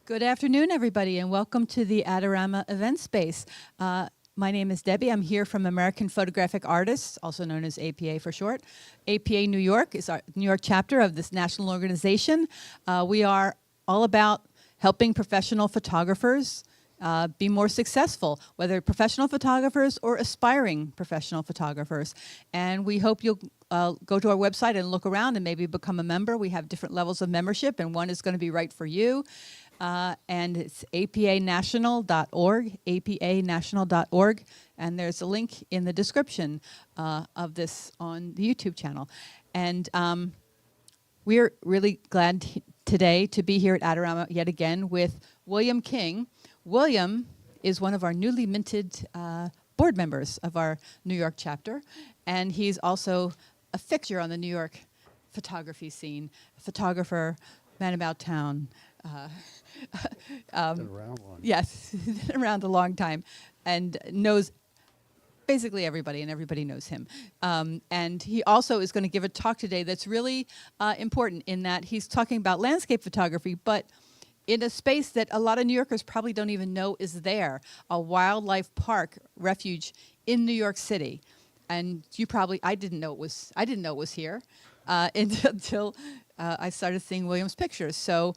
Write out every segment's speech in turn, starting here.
Good afternoon, everybody, and welcome to the Adorama event space. My name is Debbie. I'm here from American Photographic Artists, also known as APA for short. APA New York is our New York chapter of this national organization. We are all about helping professional photographers be more successful, whether professional photographers or aspiring professional photographers. And we hope you'll go to our website and look around and maybe become a member. We have different levels of membership, and one is going to be right for you. And it's apanational.org, apanational.org, and there's a link in the description of this on the YouTube channel. And we're really glad today to be here at Adorama yet again with William King. William is one of our newly minted board members of our New York chapter, and he's also a fixture on the New York photography scene, a photographer, man about town. Been around long. Yes, been around a long time, and knows basically everybody, and everybody knows him. And he also is going to give a talk today that's really important in that he's talking about landscape photography, but in a space that a lot of New Yorkers probably don't even know is there, a wildlife park refuge in New York City. And you probably, I didn't know it was here until I started seeing William's pictures. So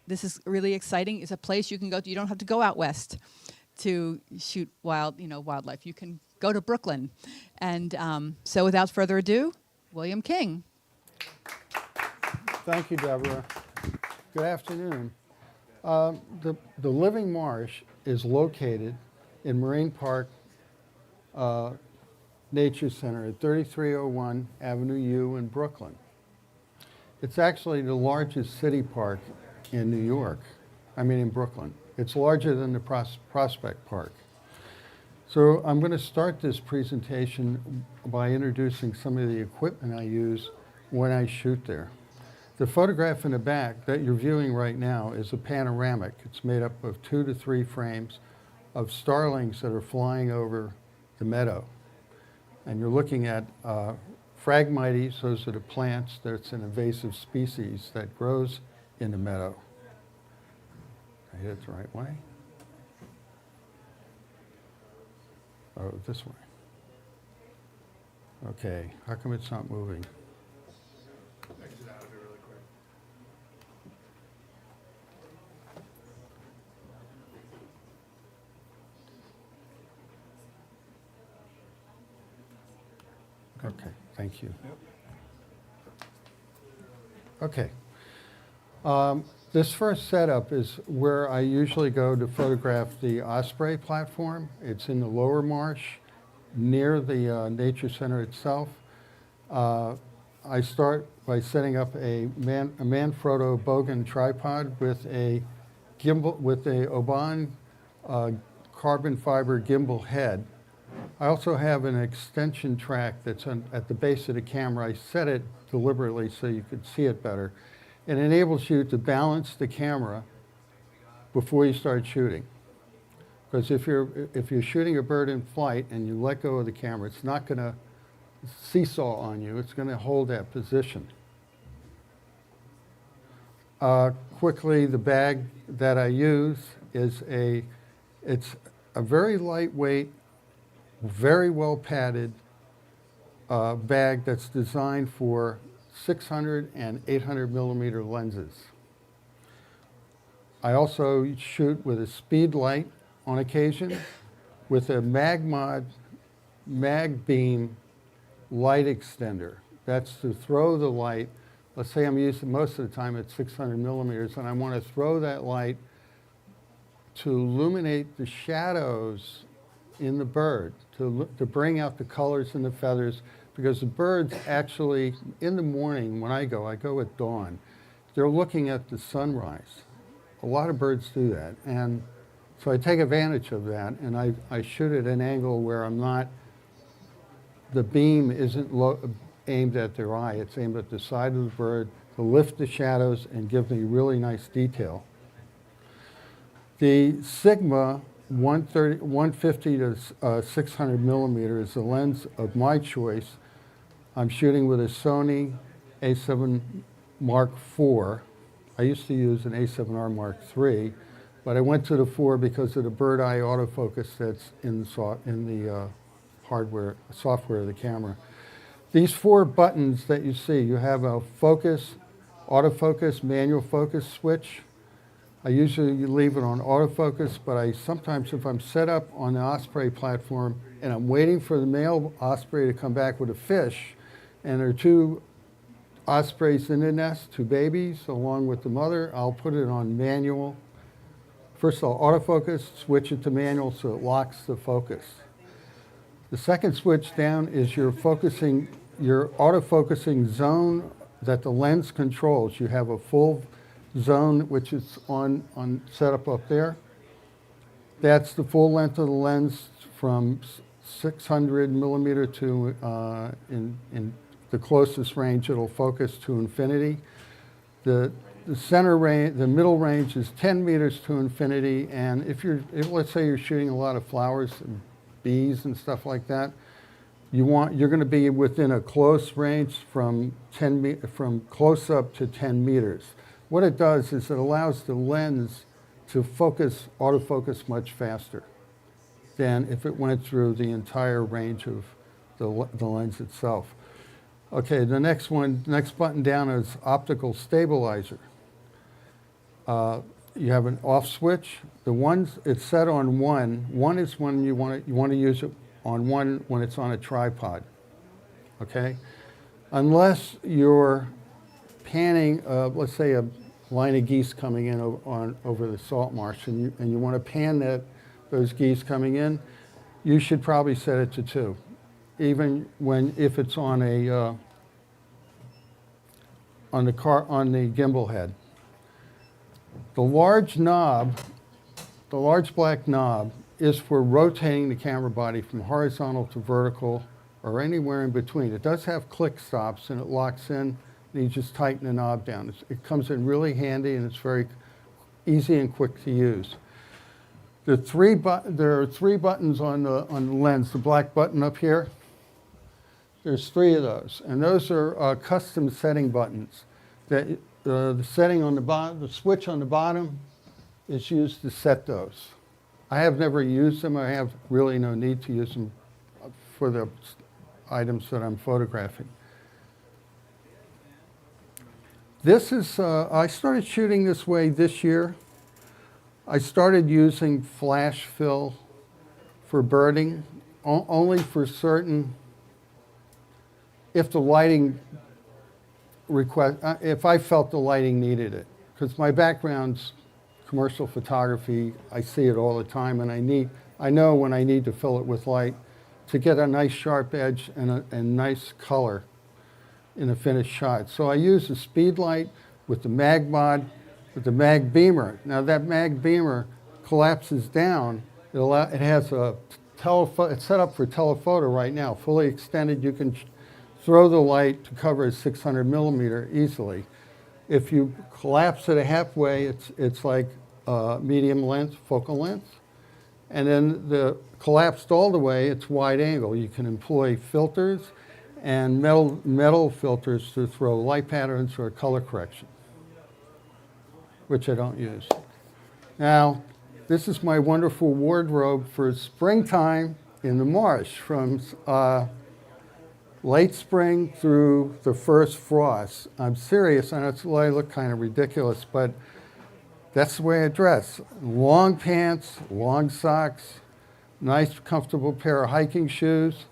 this is really exciting. It's a place you can go to. You don't have to go out west to shoot wildlife. You can go to Brooklyn. And so without further ado, William King. Thank you, Deborah. Good afternoon. The Living Marsh is located in Marine Park Nature Center at 3301 Avenue U in Brooklyn. It's actually the largest city park in New York, in Brooklyn. It's larger than the Prospect Park. So I'm going to start this presentation by introducing some of the equipment I use when I shoot there. The photograph in the back that you're viewing right now is a panoramic. It's made up of 2 to 3 frames of starlings that are flying over the meadow. And you're looking at Phragmites, those are the plants. That's an invasive species that grows in the meadow. I hit it the right way? Oh, this way. Okay, how come it's not moving? Exit out of it really quick. Okay, thank you. Yep. Okay. This first setup is where I usually go to photograph the osprey platform. It's in the lower marsh near the nature center itself. I start by setting up a Manfrotto Bogan tripod with a gimbal, with a Oban carbon fiber gimbal head. I also have an extension track that's at the base of the camera. I set it deliberately so you could see it better. It enables you to balance the camera before you start shooting. Because if you're shooting a bird in flight and you let go of the camera, it's not going to seesaw on you. It's going to hold that position. Quickly, the bag that I use is it's a very lightweight, very well padded bag that's designed for 600 and 800 millimeter lenses. I also shoot with a speed light on occasion with a mag beam light extender. That's to throw the light. Let's say I'm using most of the time at 600 millimeters and I want to throw that light to illuminate the shadows in the bird, to bring out the colors in the feathers, because the birds actually, in the morning when I go at dawn, they're looking at the sunrise. A lot of birds do that. And so I take advantage of that and I shoot at an angle where the beam isn't aimed at their eye, it's aimed at the side of the bird to lift the shadows and give me really nice detail. The Sigma 150 to 600 millimeter is the lens of my choice. I'm shooting with a Sony A7 Mark IV I used to use an A7R Mark III, but I went to the 4 because of the bird eye autofocus that's in the hardware, software of the camera. These 4 buttons that you see, you have a focus, autofocus, manual focus switch. I usually leave it on autofocus, but I sometimes, if I'm set up on the osprey platform and I'm waiting for the male osprey to come back with a fish, and there are 2 ospreys in the nest, 2 babies, along with the mother, I'll put it on manual. First I'll autofocus, switch it to manual so it locks the focus. The second switch down is your autofocusing zone that the lens controls. You have a full zone which is on setup up there. That's the full length of the lens from 600 millimeter to in the closest range it'll focus to infinity. The center range, the middle range is 10 meters to infinity, and if let's say you're shooting a lot of flowers and bees and stuff like that, you're going to be within a close range from close up to 10 meters. What it does is it allows the lens to focus, autofocus much faster than if it went through the entire range of the lens itself. Okay, the next button down is optical stabilizer. You have an off switch. The ones it's set on 1. 1 is when you want to use it on 1 when it's on a tripod. Okay, unless you're panning, let's say a line of geese coming in over the salt marsh, and you want to pan those geese coming in, you should probably set it to 2, even if it's on the gimbal head. The large black knob is for rotating the camera body from horizontal to vertical or anywhere in between. It does have click stops and it locks in, and you just tighten the knob down. It comes in really handy and it's very easy and quick to use. There are 3 buttons on the lens. The black button up here, there's 3 of those, and those are custom setting buttons. The setting on the bottom, the switch on the bottom is used to set those. I have never used them. I have really no need to use them for the items that I'm photographing. This is, I started shooting this way this year. I started using flash fill for birding, only for certain, if the lighting if I felt the lighting needed it. Because my background's commercial photography, I see it all the time, and I know when I need to fill it with light to get a nice sharp edge and nice color in a finished shot. So I use the speed light with the mag mod, with the mag beamer. Now that mag beamer collapses down. It has it's set up for telephoto right now, fully extended. You can throw the light to cover a 600 millimeter easily. If you collapse it halfway, it's like medium length, focal length. And then the collapsed all the way, it's wide angle. You can employ filters and metal filters to throw light patterns or color correction, which I don't use. Now, this is my wonderful wardrobe for springtime in the marsh, from late spring through the first frost. I'm serious, and I look kind of ridiculous, but that's the way I dress. Long pants, long socks, nice comfortable pair of hiking shoes.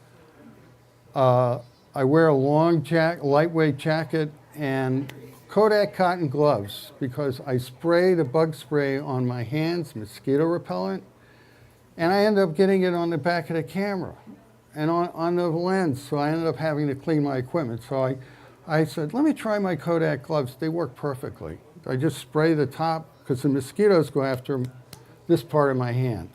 I wear a long lightweight jacket and Kodak cotton gloves because I spray the bug spray on my hands, mosquito repellent, and I end up getting it on the back of the camera and on the lens, so I ended up having to clean my equipment. So I said, let me try my Kodak gloves. They work perfectly. I just spray the top because the mosquitoes go after this part of my hand.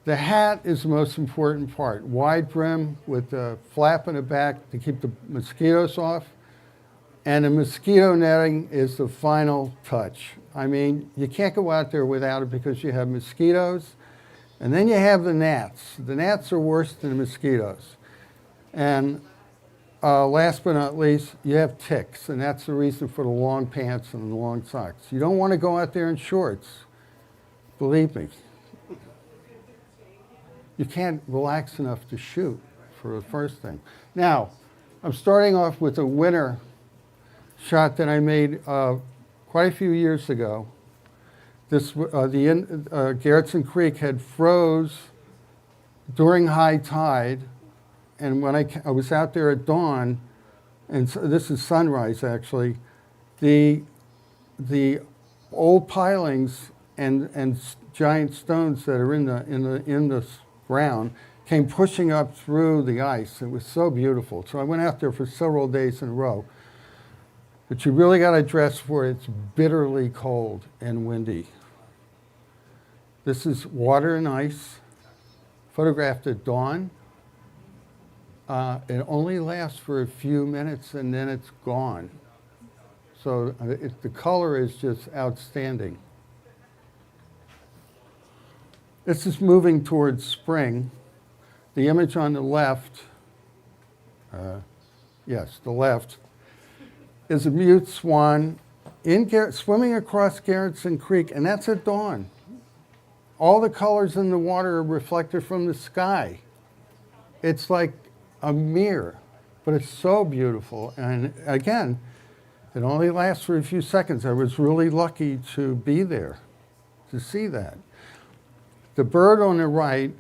The hat is the most important part. Wide brim with the flap in the back to keep the mosquitoes off. And the mosquito netting is the final touch. I mean, you can't go out there without it because you have mosquitoes. And then you have the gnats. The gnats are worse than the mosquitoes. And last but not least, you have ticks, and that's the reason for the long pants and the long socks. You don't want to go out there in shorts. Believe me. You can't relax enough to shoot, for the first thing. Now, I'm starting off with a winter shot that I made quite a few years ago. Garrettson Creek had froze during high tide, and when I was out there at dawn, and so this is sunrise actually, the old pilings and giant stones that are in the ground came pushing up through the ice. It was so beautiful. So I went out there for several days in a row. But you really got to dress for it. It's bitterly cold and windy. This is water and ice, photographed at dawn. It only lasts for a few minutes and then it's gone. So the color is just outstanding. This is moving towards spring. The image on the left, yes, the left, is a mute swan swimming across Garrettson Creek, and that's at dawn. All the colors in the water are reflected from the sky. It's like a mirror, but it's so beautiful. And again, it only lasts for a few seconds. I was really lucky to be there to see that. The bird on the right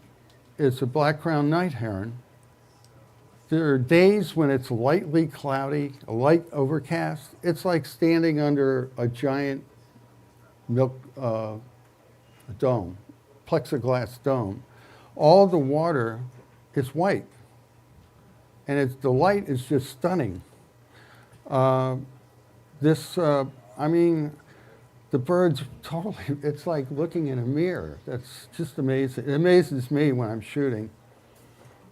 is a black-crowned night heron. There are days when it's lightly cloudy, a light overcast. It's like standing under a giant dome, plexiglass dome. All the water is white, and the light is just stunning. The birds totally, it's like looking in a mirror. That's just amazing. It amazes me when I'm shooting.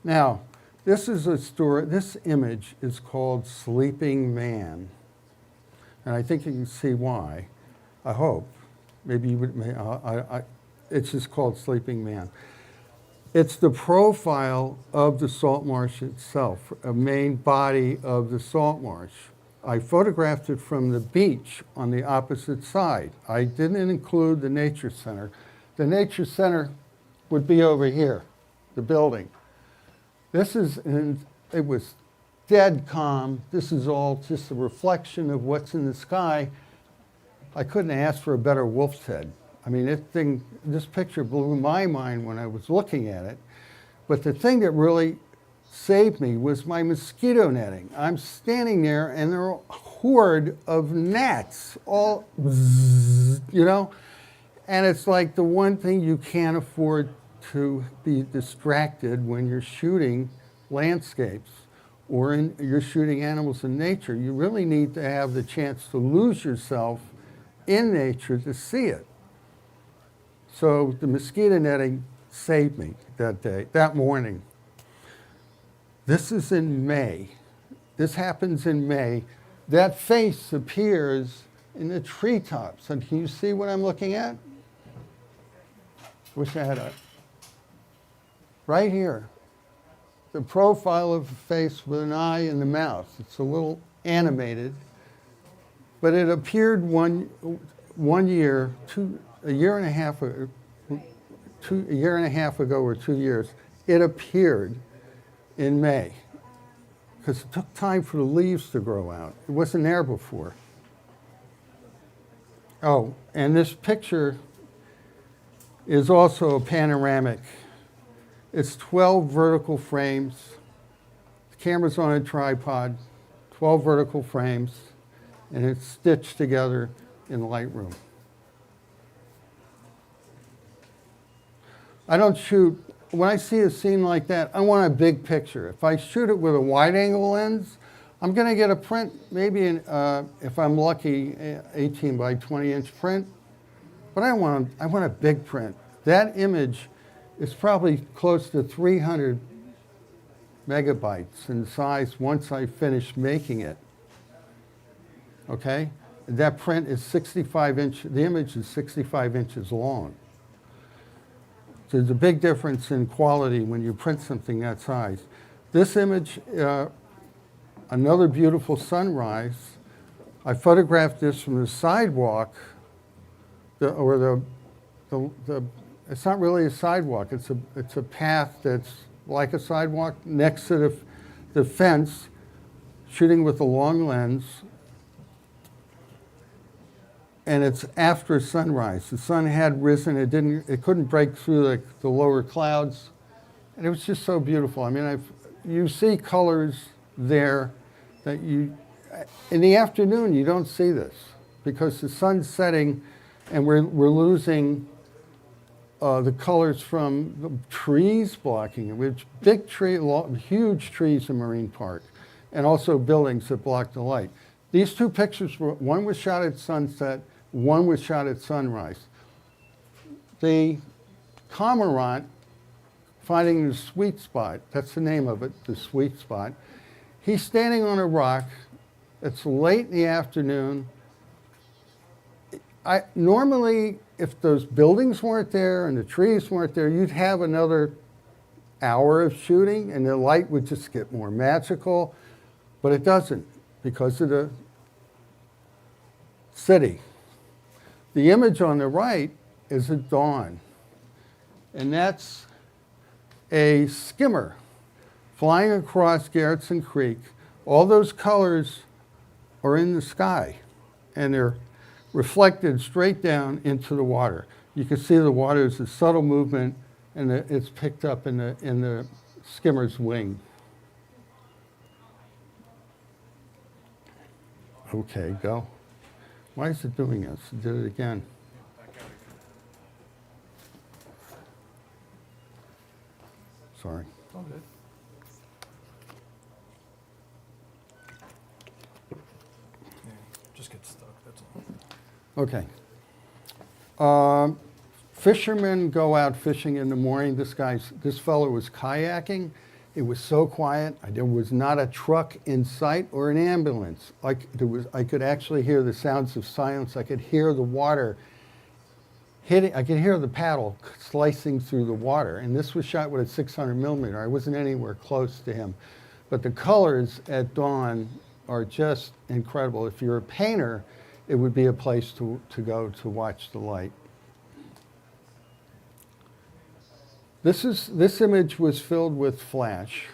Now, this is a story, this image is called Sleeping Man. And I think you can see why, I hope. Maybe you would, it's just called Sleeping Man. It's the profile of the salt marsh itself, a main body of the salt marsh. I photographed it from the beach on the opposite side. I didn't include the nature center. The nature center would be over here, the building. It was dead calm. This is all just a reflection of what's in the sky. I couldn't ask for a better wolf's head. I mean, this picture blew my mind when I was looking at it. But the thing that really saved me was my mosquito netting. I'm standing there and there are a horde of gnats, all, you know? And it's like the one thing you can't afford to be distracted when you're shooting landscapes or you're shooting animals in nature. You really need to have the chance to lose yourself in nature to see it. So the mosquito netting saved me that day, that morning. This is in May. This happens in May. That face appears in the treetops. And can you see what I'm looking at? Wish I had a, right here. The profile of a face with an eye and the mouth. It's a little animated. But it appeared one year, a year and a half ago or 2 years, it appeared in May, because it took time for the leaves to grow out. It wasn't there before. Oh, and this picture is also a panoramic. It's 12 vertical frames. The camera's on a tripod, 12 vertical frames, and it's stitched together in Lightroom. I don't shoot. When I see a scene like that, I want a big picture. If I shoot it with a wide-angle lens, I'm going to get a print, maybe, if I'm lucky, 18 by 20-inch print. But I want a big print. That image is probably close to 300 megabytes in size once I finish making it. Okay? That print is 65 inch. The image is 65 inches long. So there's a big difference in quality when you print something that size. This image another beautiful sunrise. I photographed this from the sidewalk, it's not really a sidewalk, it's a path that's like a sidewalk next to the fence, shooting with a long lens. And it's after sunrise. The sun had risen, it couldn't break through the lower clouds. And it was just so beautiful. I mean, you see colors there that in the afternoon you don't see this because the sun's setting and we're losing the colors from the trees blocking it. We have huge trees in Marine Park and also buildings that block the light. These two pictures, one was shot at sunset, one was shot at sunrise. The cormorant, finding the sweet spot, that's the name of it, the sweet spot. He's standing on a rock. It's late in the afternoon. Normally, if those buildings weren't there and the trees weren't there, you'd have another hour of shooting and the light would just get more magical, but it doesn't because of the city. The image on the right is at dawn, and that's a skimmer flying across Garretson Creek. All those colors are in the sky, and they're reflected straight down into the water. You can see the water is a subtle movement, and it's picked up in the skimmer's wing. Okay, go. Why is it doing this? It did it again. Sorry. All good. Yeah, just get stuck, that's all. Okay. Fishermen go out fishing in the morning. This fellow was kayaking. It was so quiet. There was not a truck in sight or an ambulance. I could actually hear the sounds of silence. I could hear the water hitting. I could hear the paddle slicing through the water. And this was shot with a 600 millimeter. I wasn't anywhere close to him. But the colors at dawn are just incredible. If you're a painter, it would be a place to go to watch the light. This image was filled with flash,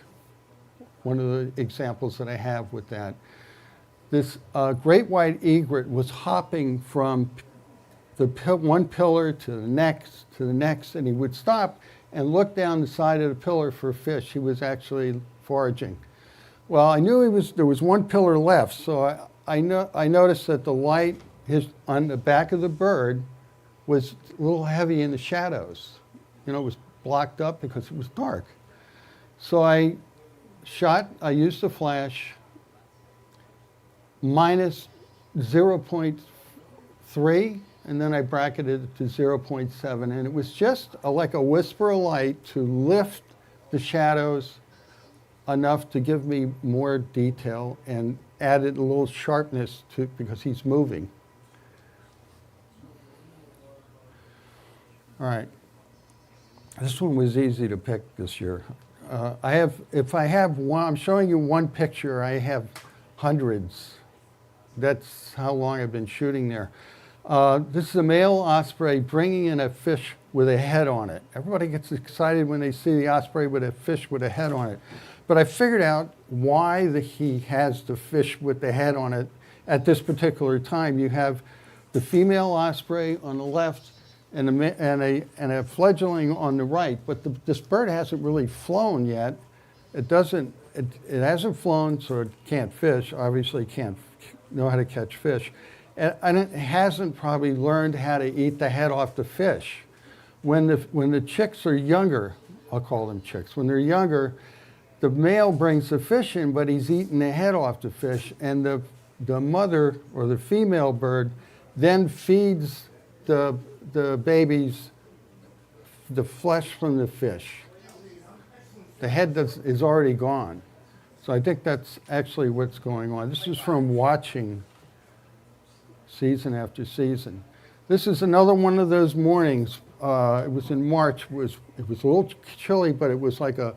one of the examples that I have with that. This great white egret was hopping from one pillar to the next, and he would stop and look down the side of the pillar for a fish. He was actually foraging. Well, I knew there was one pillar left, so I noticed that the light on the back of the bird was a little heavy in the shadows. You know, it was blocked up because it was dark. So I used the flash minus 0.3, and then I bracketed it to 0.7, and it was just like a whisper of light to lift the shadows enough to give me more detail and added a little sharpness to because he's moving. All right. This one was easy to pick this year. If I have one, I'm showing you one picture, I have hundreds. That's how long I've been shooting there. This is a male osprey bringing in a fish with a head on it. Everybody gets excited when they see the osprey with a fish with a head on it. But I figured out why he has the fish with the head on it at this particular time. You have the female osprey on the left and a fledgling on the right, but this bird hasn't really flown yet. It hasn't flown, so it can't fish. Obviously, can't know how to catch fish, and it hasn't probably learned how to eat the head off the fish. When the chicks are younger, I'll call them chicks. When they're younger, the male brings the fish in, but he's eating the head off the fish, and the mother or the female bird then feeds the babies the flesh from the fish. The head is already gone. So I think that's actually what's going on. This is from watching season after season. This is another one of those mornings. It was in March. It was a little chilly, but it was like a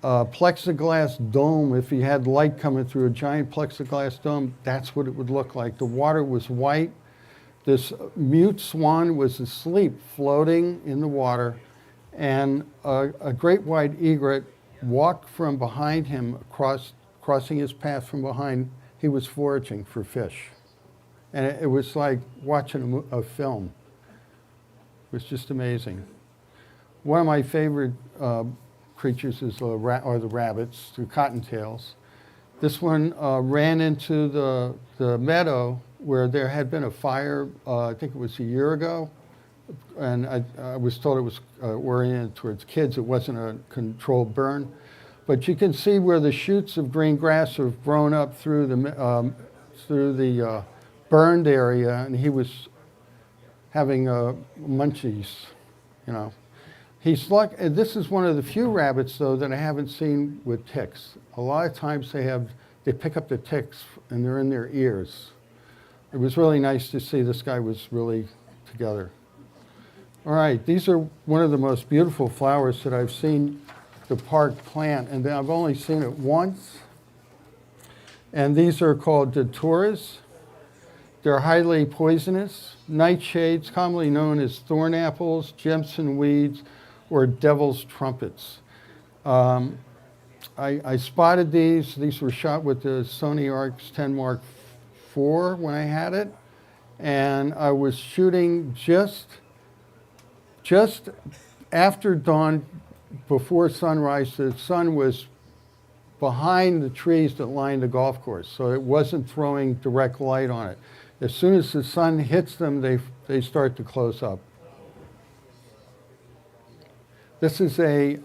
a plexiglass dome. If you had light coming through a giant plexiglass dome, that's what it would look like. The water was white. This mute swan was asleep, floating in the water, and a great white egret walked from behind him, crossing his path from behind. He was foraging for fish. And it was like watching a film. It was just amazing. One of my favorite creatures is are the rabbits, the cottontails. This one ran into the meadow where there had been a fire, I think it was a year ago, and I was told it was oriented towards kids. It wasn't a controlled burn. But you can see where the shoots of green grass have grown up through the burned area, and he was having munchies, you know. This is one of the few rabbits, though, that I haven't seen with ticks. A lot of times they pick up the ticks and they're in their ears. It was really nice to see this guy was really together. All right, these are one of the most beautiful flowers that I've seen the park plant, and I've only seen it once. And these are called daturas. They're highly poisonous nightshades, commonly known as thorn apples, Jemson weeds, or devil's trumpets. I spotted these. These were shot with the Sony Arx10 Mark IV when I had it. And I was shooting just after dawn, before sunrise. The sun was behind the trees that lined the golf course, so it wasn't throwing direct light on it. As soon as the sun hits them, they start to close up. This is a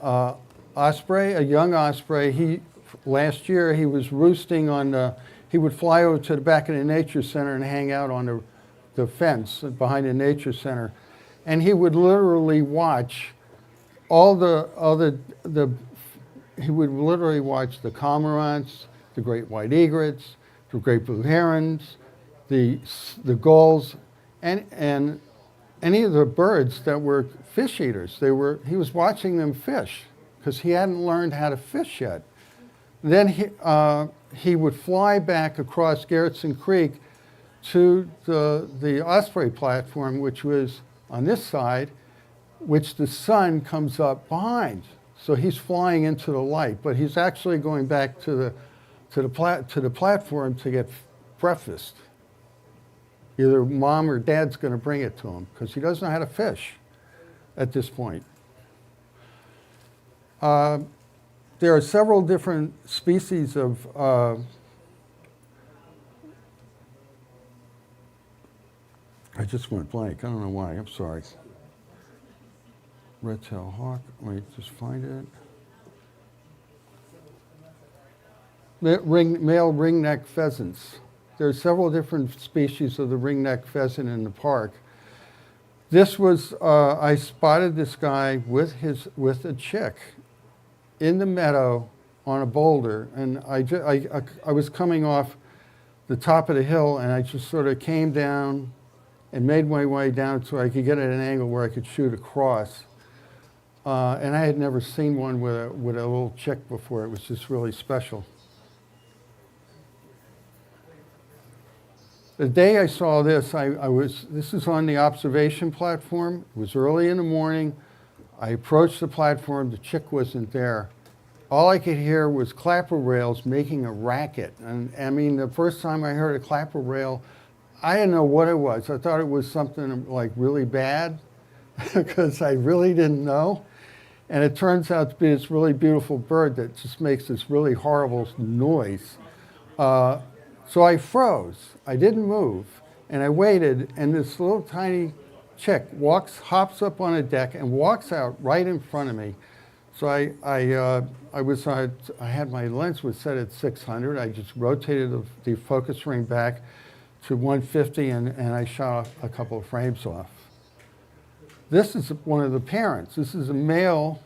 osprey, a young osprey. Last year he was roosting on he would fly over to the back of the nature center and hang out on the fence behind the nature center. And he would literally watch he would literally watch the cormorants, the great white egrets, the great blue herons, the gulls, and any of the birds that were fish eaters. He was watching them fish because he hadn't learned how to fish yet. Then he would fly back across Garrettson Creek to the osprey platform, which was on this side, which the sun comes up behind. So he's flying into the light, but he's actually going back to the platform to get breakfast. Either mom or dad's going to bring it to him because he doesn't know how to fish at this point. There are several different species of I just went blank. I don't know why. I'm sorry. Red-tailed hawk. Wait, just find it. Male ringneck pheasants. There are several different species of the ringneck pheasant in the park. This was, I spotted this guy with a chick in the meadow on a boulder, and I was coming off the top of the hill, and I just sort of came down and made my way down so I could get at an angle where I could shoot across. And I had never seen one with a little chick before. It was just really special. The day I saw this, this is on the observation platform. It was early in the morning. I approached the platform. The chick wasn't there. All I could hear was clapper rails making a racket. And I mean, the first time I heard a clapper rail, I didn't know what it was. I thought it was something like really bad because I really didn't know. And it turns out to be this really beautiful bird that just makes this really horrible noise. So I froze. I didn't move. And I waited, and this little tiny chick hops up on a deck and walks out right in front of me. So I had my lens was set at 600. I just rotated the focus ring back to 150, and I shot a couple of frames off. This is one of the parents. This is a male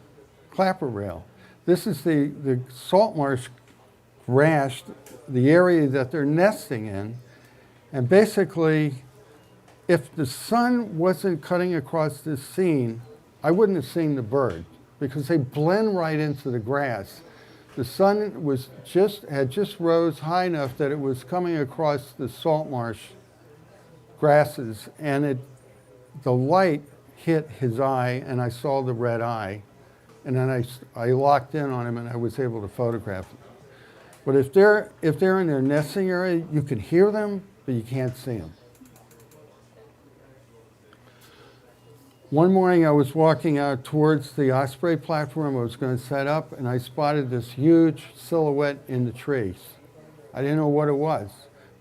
clapper rail. This is the salt marsh grass, the area that they're nesting in. And basically, if the sun wasn't cutting across this scene, I wouldn't have seen the bird because they blend right into the grass. The sun had just rose high enough that it was coming across the salt marsh grasses, and the light hit his eye, and I saw the red eye, and then I locked in on him, and I was able to photograph him. But if they're in their nesting area, you can hear them, but you can't see them. One morning I was walking out towards the osprey platform I was going to set up, and I spotted this huge silhouette in the trees. I didn't know what it was,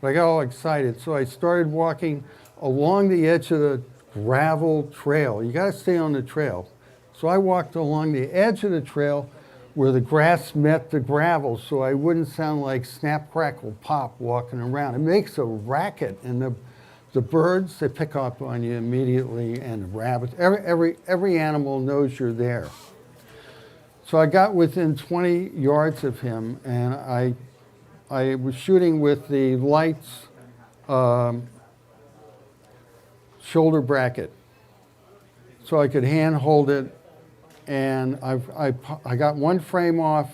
but I got all excited. So I started walking along the edge of the gravel trail. You got to stay on the trail. So I walked along the edge of the trail where the grass met the gravel, so I wouldn't sound like snap, crackle, pop walking around. It makes a racket, and the birds, they pick up on you immediately, and the rabbits, every animal knows you're there. So I got within 20 yards of him, and I was shooting with the lights shoulder bracket, so I could hand hold it, and I got one frame off.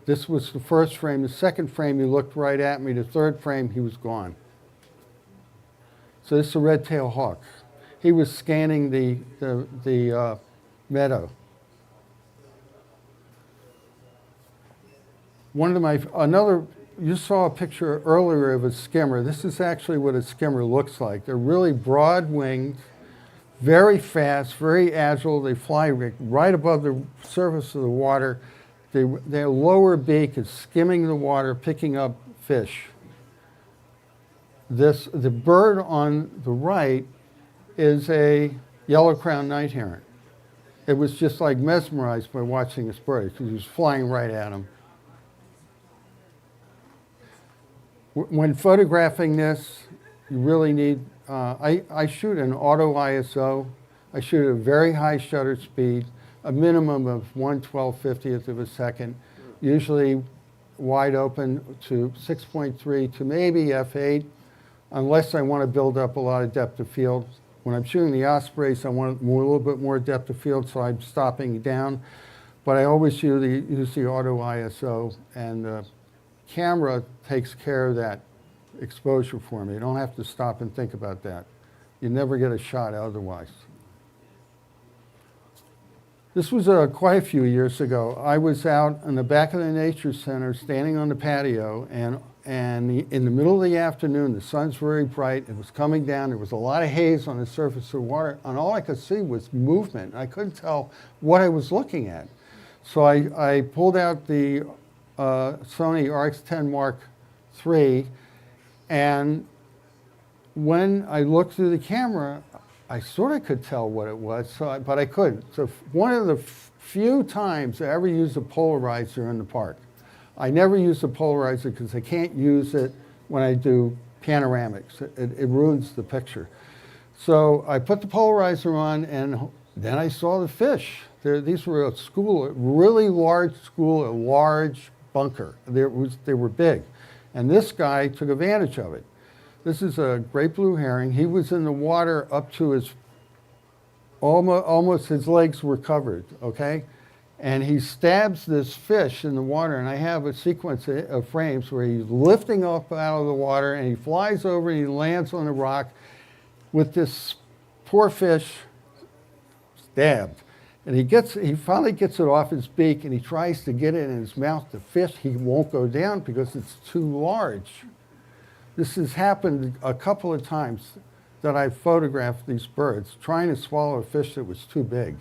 This was the first frame. The second frame, he looked right at me. The third frame, he was gone. So this is a red-tailed hawk. He was scanning the meadow. You saw a picture earlier of a skimmer. This is actually what a skimmer looks like. They're really broad-winged, very fast, very agile. They fly right above the surface of the water. Their lower beak is skimming the water, picking up fish. The bird on the right is a yellow-crowned night heron. It was just like mesmerized by watching this bird because he was flying right at him. When photographing this, you really need, I shoot an auto ISO. I shoot at a very high shutter speed, a minimum of 1/1250th of a second, usually wide open to 6.3 to maybe f8. Unless I want to build up a lot of depth of field. When I'm shooting the ospreys, I want a little bit more depth of field, so I'm stopping down. But I always use the auto ISO, and the camera takes care of that exposure for me. You don't have to stop and think about that. You never get a shot otherwise. This was quite a few years ago. I was out in the back of the nature center standing on the patio, and in the middle of the afternoon, the sun's very bright, it was coming down, there was a lot of haze on the surface of the water, and all I could see was movement. I couldn't tell what I was looking at. So I pulled out the Sony RX10 Mark III, and when I looked through the camera, I sort of could tell what it was, but I couldn't. So one of the few times I ever used a polarizer in the park. I never use a polarizer because I can't use it when I do panoramics. It ruins the picture. So I put the polarizer on, and then I saw the fish. These were a really large school, a large bunker. They were big. And this guy took advantage of it. This is a great blue herring. He was in the water up to almost his legs were covered, okay? And he stabs this fish in the water, and I have a sequence of frames where he's lifting up out of the water, and he flies over and he lands on a rock with this poor fish stabbed. And he finally gets it off his beak, and he tries to get it in his mouth. The fish, he won't go down because it's too large. This has happened a couple of times that I've photographed these birds trying to swallow a fish that was too big.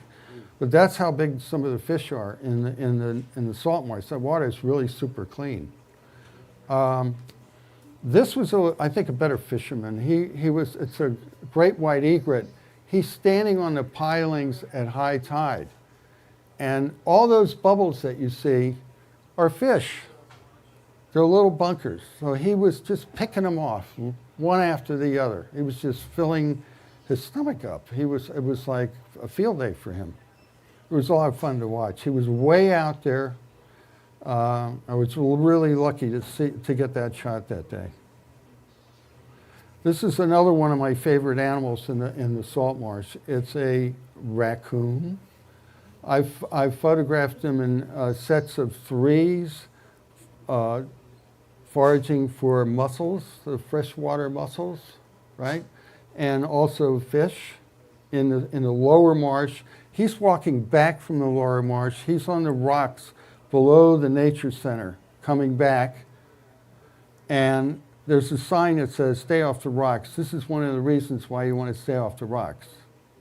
But that's how big some of the fish are in the salt marsh. That water is really super clean. This was, I think, a better fisherman. It's a great white egret. He's standing on the pilings at high tide. And all those bubbles that you see are fish. They're little bunkers. So he was just picking them off, one after the other. He was just filling his stomach up. It was like a field day for him. It was a lot of fun to watch. He was way out there. I was really lucky to get that shot that day. This is another one of my favorite animals in the salt marsh. It's a raccoon. I've photographed them in sets of 3s. foraging for mussels, the freshwater mussels, right? And also fish in the lower marsh. He's walking back from the lower marsh. He's on the rocks below the nature center, coming back. And there's a sign that says, stay off the rocks. This is one of the reasons why you want to stay off the rocks.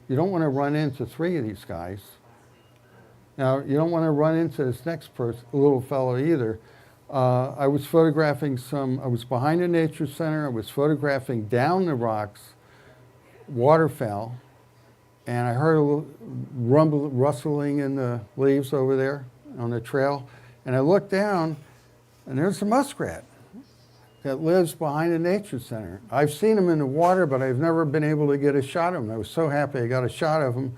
You don't want to run into 3 of these guys. Now, you don't want to run into this next person, little fellow either. I was photographing I was behind the nature center. I was photographing down the rocks, waterfowl, and I heard a little rustling in the leaves over there on the trail. And I looked down, and there's a muskrat that lives behind the nature center. I've seen him in the water, but I've never been able to get a shot of him. I was so happy I got a shot of him.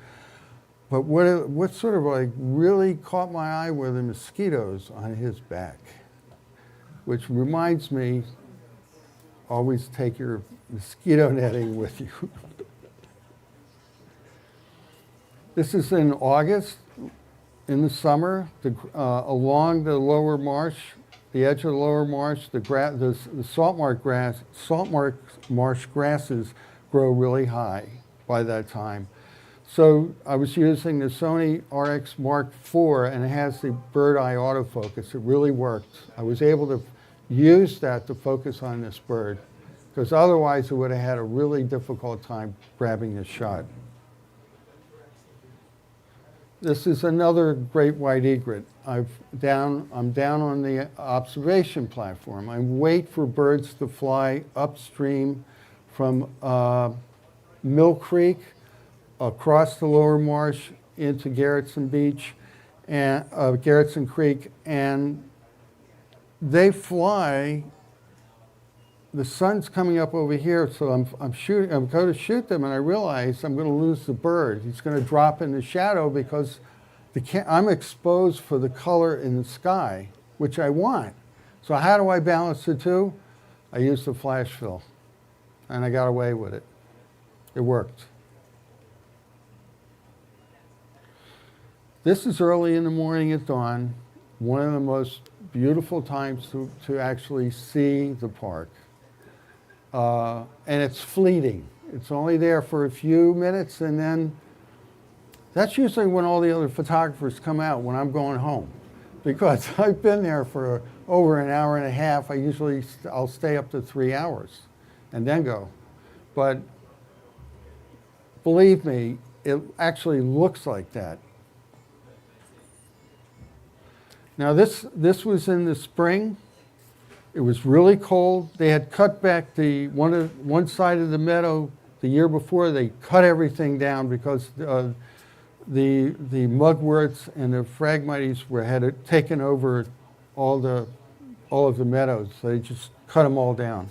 But what sort of like really caught my eye were the mosquitoes on his back, which reminds me, always take your mosquito netting with you. This is in August, in the summer, along the lower marsh, the edge of the lower marsh, the salt marsh grasses grow really high by that time. So I was using the Sony RX Mark IV, and it has the bird eye autofocus. It really worked. I was able to use that to focus on this bird, because otherwise it would have had a really difficult time grabbing this shot. This is another great white egret. I'm down on the observation platform. I wait for birds to fly upstream from Mill Creek, across the lower marsh into Garrettson Beach and Garrettson Creek, and they fly. The sun's coming up over here, so I'm going to shoot them, and I realize I'm going to lose the bird. He's going to drop in the shadow because I'm exposed for the color in the sky, which I want. So how do I balance the two? I used the flash fill, and I got away with it. It worked. This is early in the morning at dawn, one of the most beautiful times to actually see the park. And it's fleeting. It's only there for a few minutes, and then that's usually when all the other photographers come out, when I'm going home. Because I've been there for over an hour and a half. I'll stay up to 3 hours and then go. But believe me, it actually looks like that. Now this was in the spring. It was really cold. They had cut back one side of the meadow the year before. They cut everything down because the mugworts and the phragmites had taken over all of the meadows. So they just cut them all down.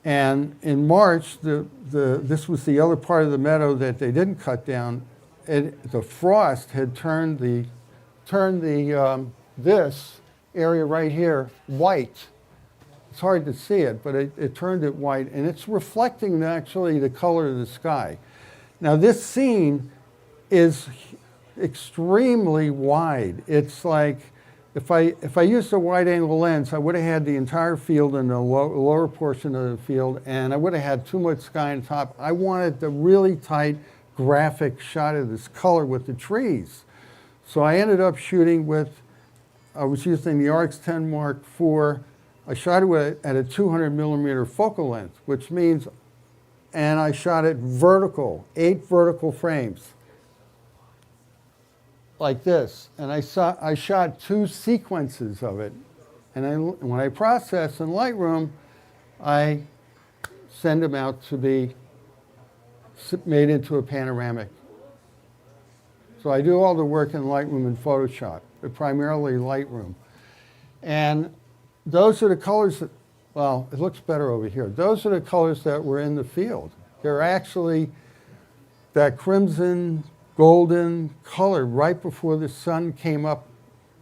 And in March, this was the other part of the meadow that they didn't cut down. The frost had turned this area right here white. It's hard to see it, but it turned it white, and it's reflecting actually the color of the sky. Now this scene is extremely wide. It's like, if I used a wide angle lens, I would have had the entire field in the lower portion of the field, and I would have had too much sky on top. I wanted the really tight graphic shot of this color with the trees. So I ended up shooting I was using the RX10 Mark IV. I shot it at a 200 millimeter focal length, which means, and I shot it vertical, 8 vertical frames, like this. And I shot 2 sequences of it. And when I process in Lightroom, I send them out to be made into a panoramic. So I do all the work in Lightroom and Photoshop, but primarily Lightroom. And those are the colors that, well, it looks better over here. Those are the colors that were in the field. They're actually that crimson, golden color right before the sun came up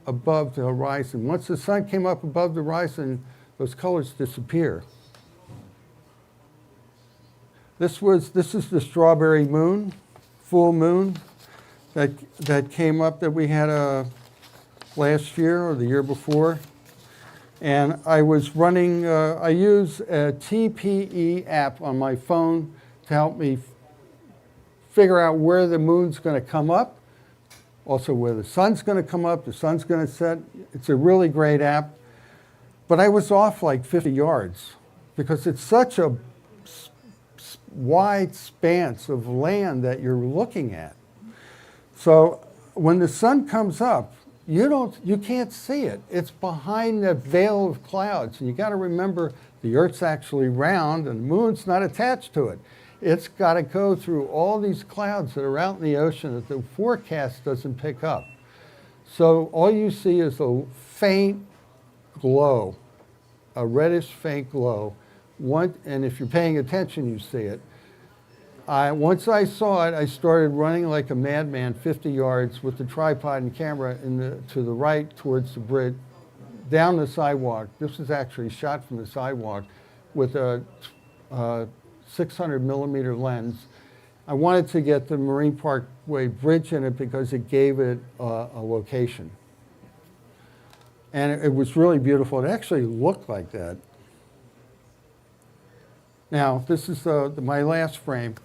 above the horizon. Once the sun came up above the horizon, those colors disappear. This is the strawberry moon, full moon, that came up that we had last year or the year before. And I was running, I use a TPE app on my phone to help me figure out where the moon's going to come up, also where the sun's going to come up, the sun's going to set. It's a really great app. But I was off like 50 yards because it's such a wide span of land that you're looking at. So when the sun comes up, you can't see it. It's behind that veil of clouds. And you got to remember the Earth's actually round and the moon's not attached to it. It's got to go through all these clouds that are out in the ocean that the forecast doesn't pick up. So all you see is a faint glow, a reddish faint glow. And if you're paying attention, you see it. Once I saw it, I started running like a madman 50 yards with the tripod and camera to the right towards the bridge, down the sidewalk. This was actually shot from the sidewalk with a 600 millimeter lens. I wanted to get the Marine Park bridge in it because it gave it a location. And it was really beautiful. It actually looked like that. Now, this is my last frame.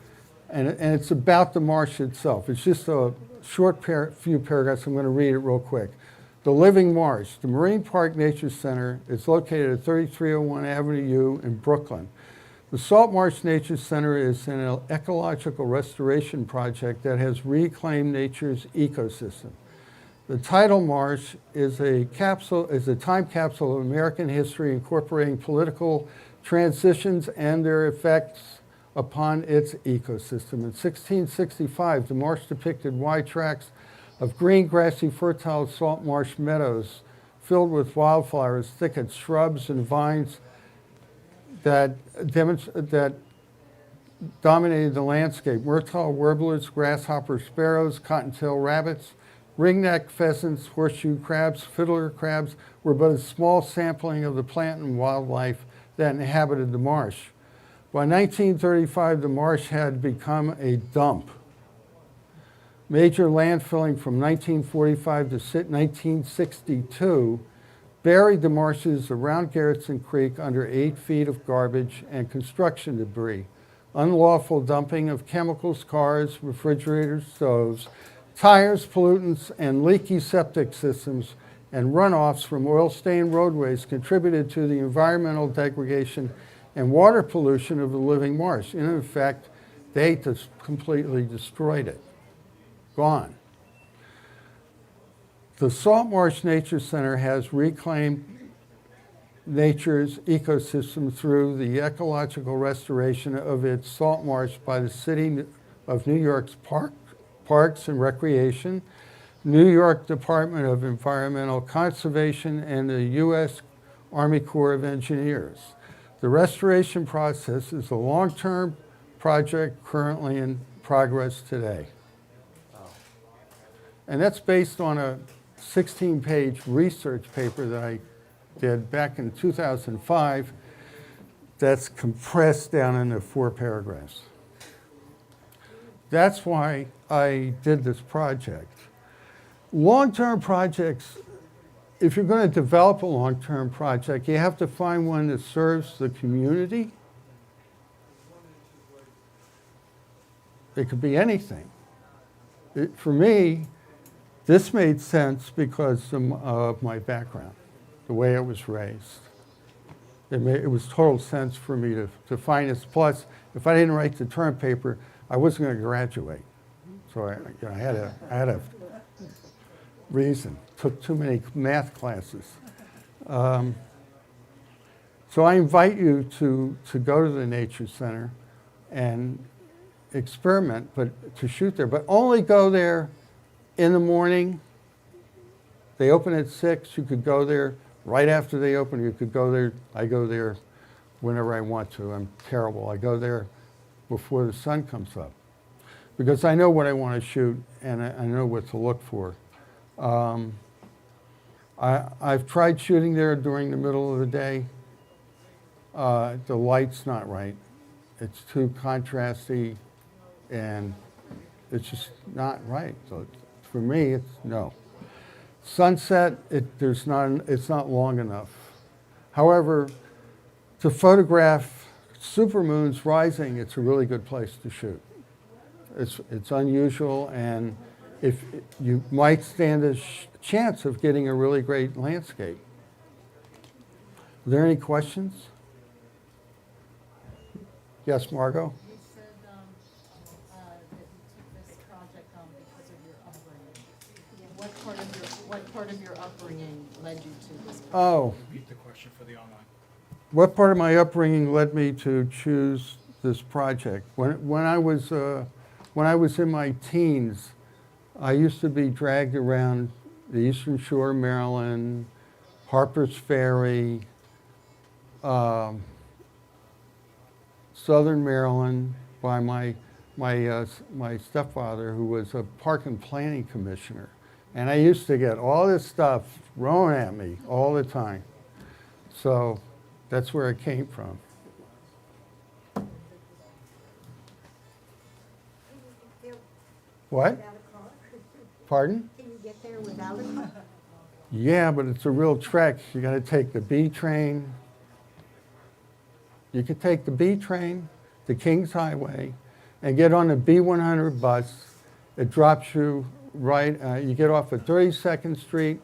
And it's about the marsh itself. It's just a short few paragraphs. I'm going to read it real quick. The Living Marsh. The Marine Park Nature Center is located at 3301 Avenue U in Brooklyn. The Salt Marsh Nature Center is an ecological restoration project that has reclaimed nature's ecosystem. The tidal marsh is a time capsule of American history incorporating political transitions and their effects upon its ecosystem. In 1665, the marsh depicted wide tracts of green, grassy, fertile salt marsh meadows filled with wildflowers, thickets, shrubs, and vines that dominated the landscape. Myrtle warblers, grasshoppers, sparrows, cottontail rabbits, ringneck pheasants, horseshoe crabs, fiddler crabs were but a small sampling of the plant and wildlife that inhabited the marsh. By 1935, the marsh had become a dump. Major landfilling from 1945 to 1962 buried the marshes around Garrettson Creek under 8 feet of garbage and construction debris. Unlawful dumping of chemicals, cars, refrigerators, stoves, tires, pollutants, and leaky septic systems and runoffs from oil-stained roadways contributed to the environmental degradation and water pollution of the living marsh. And in effect, they just completely destroyed it. Gone. The Salt Marsh Nature Center has reclaimed nature's ecosystem through the ecological restoration of its salt marsh by the City of New York's Parks and Recreation, New York Department of Environmental Conservation, and the U.S. Army Corps of Engineers. The restoration process is a long-term project currently in progress today. And that's based on a 16-page research paper that I did back in 2005 that's compressed down into 4 paragraphs. That's why I did this project. Long-term projects, if you're going to develop a long-term project, you have to find one that serves the community. It could be anything. For me, this made sense because of my background, the way I was raised. It was total sense for me to find this. Plus, if I didn't write the term paper, I wasn't going to graduate. So I had a reason. Took too many math classes. So I invite you to go to the Nature Center and experiment, but to shoot there. But only go there in the morning. They open at 6. You could go there right after they open. You could go there. I go there whenever I want to. I'm terrible. I go there before the sun comes up because I know what I want to shoot and I know what to look for. I've tried shooting there during the middle of the day. The light's not right. It's too contrasty and it's just not right. So for me, it's no. Sunset, it's not long enough. However, to photograph supermoons rising, it's a really good place to shoot. It's unusual, and if you might stand a chance of getting a really great landscape. Are there any questions? Yes, Margot? You said that you took this project on because of your upbringing. What part of your upbringing led you to this project? Oh, Repeat the question for the online. what part of my upbringing led me to choose this project? When I was in my teens, I used to be dragged around the Eastern Shore, of Maryland, Harper's Ferry, Southern Maryland, by my stepfather, who was a park and planning commissioner. And I used to get all this stuff thrown at me all the time. So that's where it came from. What? Without a car? Pardon? Can you get there without a car? Yeah, but it's a real trek. You got to take the B train. You could take the B train, the Kings Highway, and get on the B100 bus. It drops you right, you get off at 32nd Street,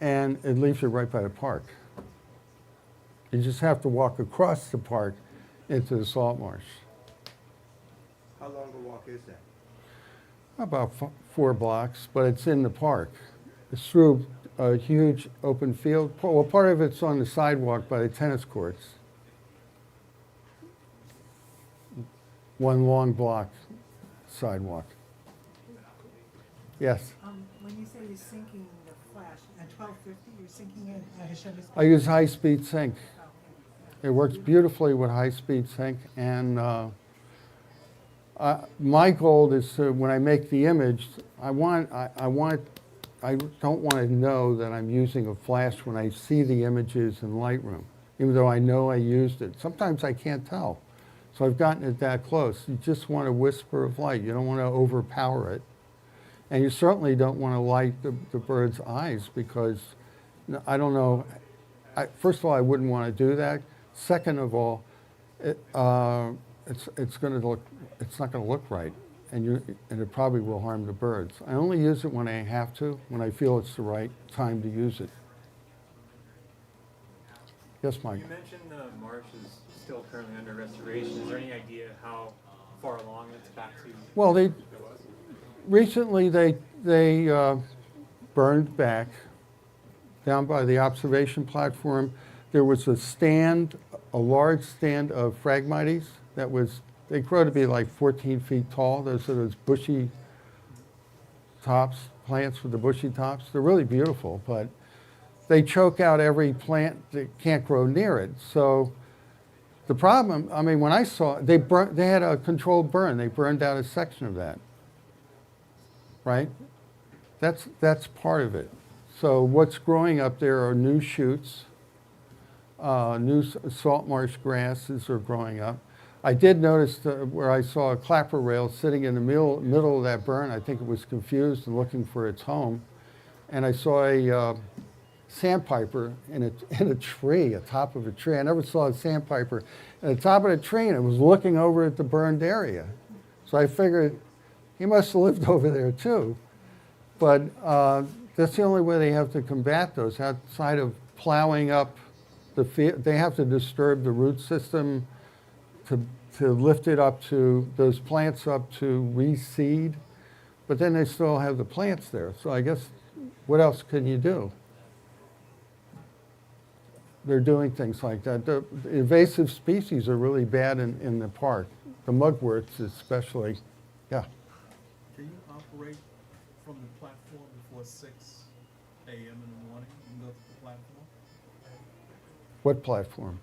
and it leaves you right by the park. You just have to walk across the park into the salt marsh. How long a walk is that? About 4 blocks, but it's in the park. It's through a huge open field. Well, part of it's on the sidewalk by the tennis courts. One long block sidewalk. Yes, When you say you're syncing the flash at 1250, you're syncing it at a shutter speed? I use high-speed sync. It works beautifully with high-speed sync, and my goal is to, when I make the image, I don't want to know that I'm using a flash when I see the images in Lightroom, even though I know I used it. Sometimes I can't tell. So I've gotten it that close. You just want a whisper of light. You don't want to overpower it. And you certainly don't want to light the bird's eyes, because I don't know. First of all, I wouldn't want to do that. Second of all, it's not going to look right, and it probably will harm the birds. I only use it when I have to, when I feel it's the right time to use it. Yes, Mike. You mentioned the marsh is still currently under restoration. Is there any idea how far along it's back to? Well, recently they burned back down by the observation platform. There was a large stand of Phragmites they grow to be like 14 feet tall. Those are those bushy tops, plants with the bushy tops. They're really beautiful, but they choke out every plant that can't grow near it. So the problem, I mean, when I saw it, they had a controlled burn. They burned out a section of that, right? That's part of it. So what's growing up there are new shoots, new salt marsh grasses are growing up. I did notice where I saw a clapper rail sitting in the middle of that burn. I think it was confused and looking for its home. And I saw a sandpiper in a tree, atop of a tree. I never saw a sandpiper at the top of the tree, and it was looking over at the burned area. So I figured he must have lived over there too. But that's the only way they have to combat those, outside of plowing up the field. They have to disturb the root system to lift it up to, those plants up to reseed, but then they still have the plants there. So I guess, what else can you do? They're doing things like that. The invasive species are really bad in the park. The mugworts especially, yeah. Can you operate from the platform before 6 a.m. in the morning and go to the platform? What platform?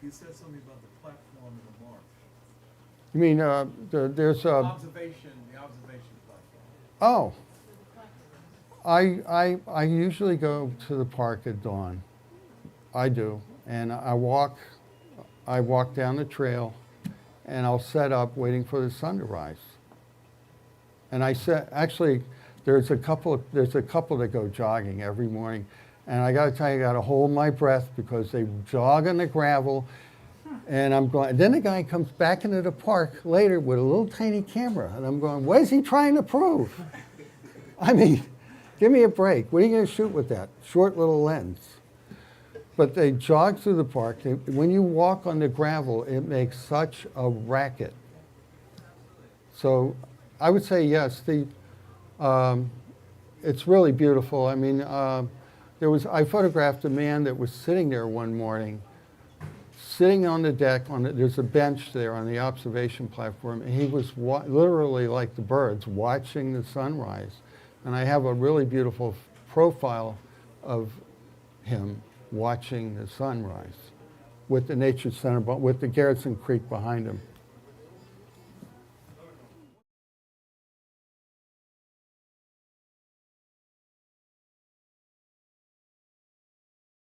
You said something about the platform in the marsh. You mean, there's a... The observation platform. Oh. I usually go to the park at dawn. I do. And I walk down the trail, and I'll set up waiting for the sun to rise. And actually, there's a couple that go jogging every morning. And I got to tell you, I got to hold my breath because they jog on the gravel. And I'm going, then the guy comes back into the park later with a little tiny camera. And I'm going, what is he trying to prove? I mean, give me a break. What are you going to shoot with that? Short little lens. But they jog through the park. When you walk on the gravel, it makes such a racket. So I would say yes, it's really beautiful. I mean, I photographed a man that was sitting there one morning, sitting on the deck, there's a bench there on the observation platform, and he was literally like the birds, watching the sunrise. And I have a really beautiful profile of him watching the sunrise with the Nature Center, with the Garrison Creek behind him.